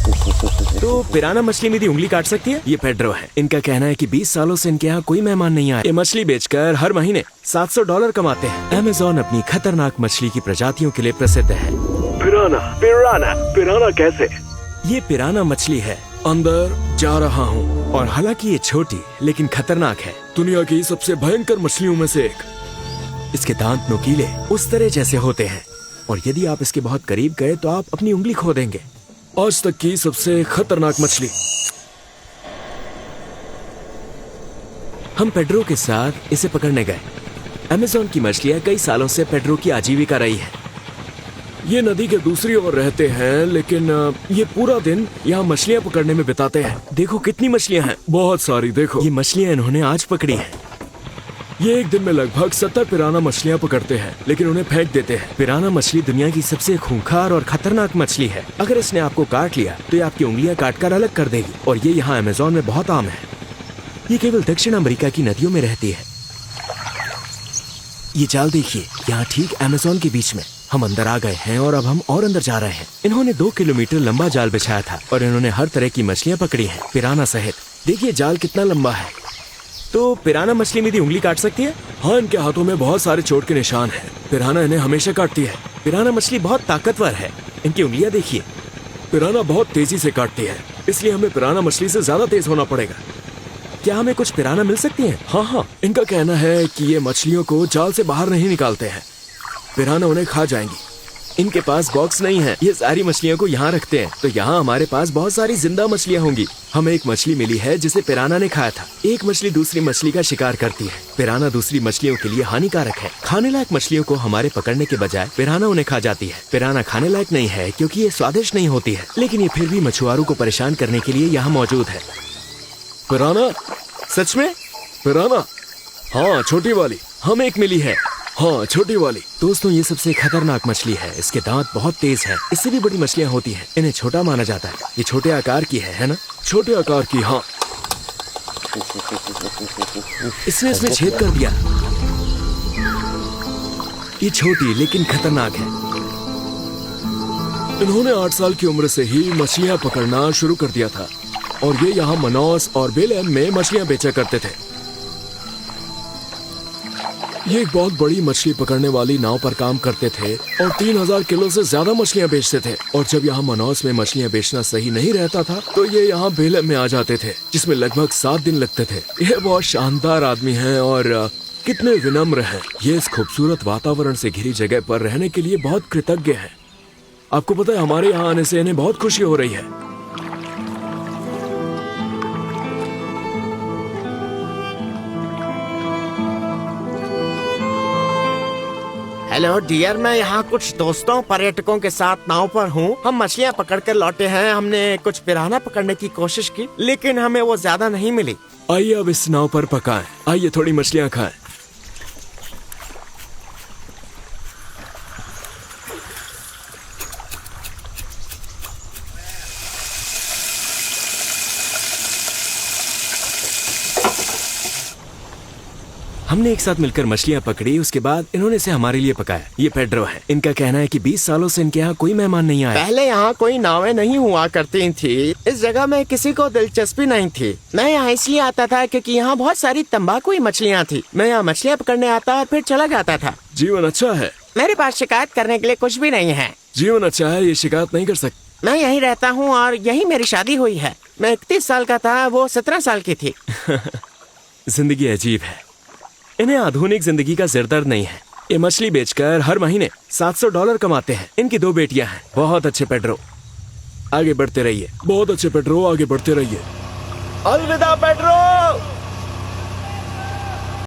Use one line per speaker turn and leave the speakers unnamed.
तो पिराना मछली मेरी उंगली काट सकती है? ये पेड्रो है। इनका कहना है कि 20 सालों से इनके यहाँ कोई मेहमान नहीं आया। ये मछली बेचकर हर महीने $700 कमाते हैं। अमेज़न अपनी खतरनाक मछली की प्रजातियों के लिए प्रसिद्ध है।
पिराना पिराना पिराना कैसे?
ये पिराना मछली है। अंदर जा रहा हूँ। और हालांकि ये छोटी लेकिन खतरनाक है। दुनिया की सबसे भयंकर मछलियों में से एक। इसके दांत नुकीले उस तरह जैसे होते हैं और यदि आप इसके बहुत करीब गए तो आप अपनी उंगली खो देंगे। आज तक की सबसे खतरनाक मछली। हम पेड्रो के साथ इसे पकड़ने गए। अमेज़न की मछलियां कई सालों से पेड्रो की आजीविका रही है। ये नदी के दूसरी ओर रहते हैं लेकिन ये पूरा दिन यहाँ मछलियां पकड़ने में बिताते हैं। देखो कितनी मछलियां हैं। बहुत सारी। देखो ये मछलियां इन्होंने आज पकड़ी हैं। ये एक दिन में लगभग 70 पिराना मछलियां पकड़ते हैं लेकिन उन्हें फेंक देते हैं। पिराना मछली दुनिया की सबसे खूंखार और खतरनाक मछली है। अगर इसने आपको काट लिया तो ये आपकी उंगलियां काटकर अलग कर देगी और ये यहाँ अमेज़न में बहुत आम है। ये केवल दक्षिण अमेरिका की नदियों में रहती है। ये जाल देखिए, यहाँ ठीक अमेज़न के बीच में। हम अंदर आ गए हैं और अब हम और अंदर जा रहे हैं। इन्होंने 2 किलोमीटर लंबा जाल बिछाया था और इन्होंने हर तरह की मछलियां पकड़ी हैं, पिराना सहित। देखिए जाल कितना लंबा है। तो पिराना मछली मेरी उंगली काट सकती है? हाँ, इनके हाथों में बहुत सारे चोट के निशान हैं। पिराना इन्हें हमेशा काटती है। पिराना मछली बहुत ताकतवर है। इनकी उंगलियां देखिए। पिराना बहुत तेजी से काटती है, इसलिए हमें पिराना मछली से ज्यादा तेज होना पड़ेगा। क्या हमें कुछ पिराना मिल सकती है? हाँ, इनका कहना है कि ये मछलियों को जाल से बाहर नहीं निकालते हैं। पिराना उन्हें खा जाएंगी। इनके पास बॉक्स नहीं है। ये सारी मछलियों को यहाँ रखते हैं तो यहाँ हमारे पास बहुत सारी जिंदा मछलियाँ होंगी। हमें एक मछली मिली है जिसे पिराना ने खाया था। एक मछली दूसरी मछली का शिकार करती है। पिराना दूसरी मछलियों के लिए हानिकारक है। खाने लायक मछलियों को हमारे पकड़ने के बजाय पिराना उन्हें खा जाती है। पिराना खाने लायक नहीं है क्योंकि ये स्वादिष्ट नहीं होती है, लेकिन ये फिर भी मछुआरों को परेशान करने के लिए यहाँ मौजूद है। पिराना? सच में? पिराना? हाँ, छोटी वाली। हमें एक मिली है। हाँ, छोटी वाली। दोस्तों, ये सबसे खतरनाक मछली है। इसके दांत बहुत तेज हैं। इससे भी बड़ी मछलियाँ होती हैं। इन्हें छोटा माना जाता है। ये छोटे आकार की है ना? छोटे आकार की, हाँ। इसने इसमें छेद कर दिया। ये छोटी लेकिन खतरनाक है। इन्होंने 8 साल की उम्र से ही मछलियाँ पकड़ना शुरू कर दिया था और ये यहाँ मनोस और बेलेम में मछलियाँ बेचा करते थे। ये एक बहुत बड़ी मछली पकड़ने वाली नाव पर काम करते थे और 3000 किलो से ज्यादा मछलियां बेचते थे। और जब यहाँ मनोस में मछलियां बेचना सही नहीं रहता था तो ये यहाँ बेलम में आ जाते थे, जिसमें लगभग 7 दिन लगते थे। ये बहुत शानदार आदमी हैं और कितने विनम्र हैं। ये इस खूबसूरत वातावरण से घिरी जगह पर रहने के लिए बहुत कृतज्ञ हैं। आपको पता है, हमारे यहाँ आने से इन्हें बहुत खुशी हो रही है।
हेलो डियर, मैं यहाँ कुछ दोस्तों पर्यटकों के साथ नाव पर हूँ। हम मछलियाँ पकड़ कर लौटे हैं। हमने कुछ पिराना पकड़ने की कोशिश की लेकिन हमें वो ज्यादा नहीं मिली।
आइए अब इस नाव पर पकाएं। आइए थोड़ी मछलियाँ खाएं। हमने एक साथ मिलकर मछलियाँ पकड़ी। उसके बाद इन्होंने इसे हमारे लिए पकाया। ये पेड्रो है। इनका कहना है कि 20 सालों से इनके यहाँ कोई मेहमान नहीं आया।
पहले यहाँ कोई नावें नहीं हुआ करती थी। इस जगह में किसी को दिलचस्पी नहीं थी। मैं यहाँ इसलिए आता था क्योंकि यहाँ बहुत सारी तंबाकू मछलियाँ थी। मैं यहाँ मछलियाँ पकड़ने आता और फिर चला जाता था।
जीवन अच्छा है।
मेरे पास शिकायत करने के लिए कुछ भी नहीं है।
जीवन अच्छा है, ये शिकायत नहीं कर सकते।
मैं यहीं रहता हूँ और यहीं मेरी शादी हुई है। मैं 31 साल का था, वो 17 साल की थी।
जिंदगी अजीब है। इन्हें आधुनिक जिंदगी का सिरदर्द नहीं है। ये मछली बेचकर हर महीने $700 कमाते हैं। इनकी 2 बेटियां हैं। बहुत अच्छे पेड्रो, आगे बढ़ते रहिए। बहुत अच्छे पेड्रो, आगे बढ़ते रहिए।
अलविदा पेड्रो।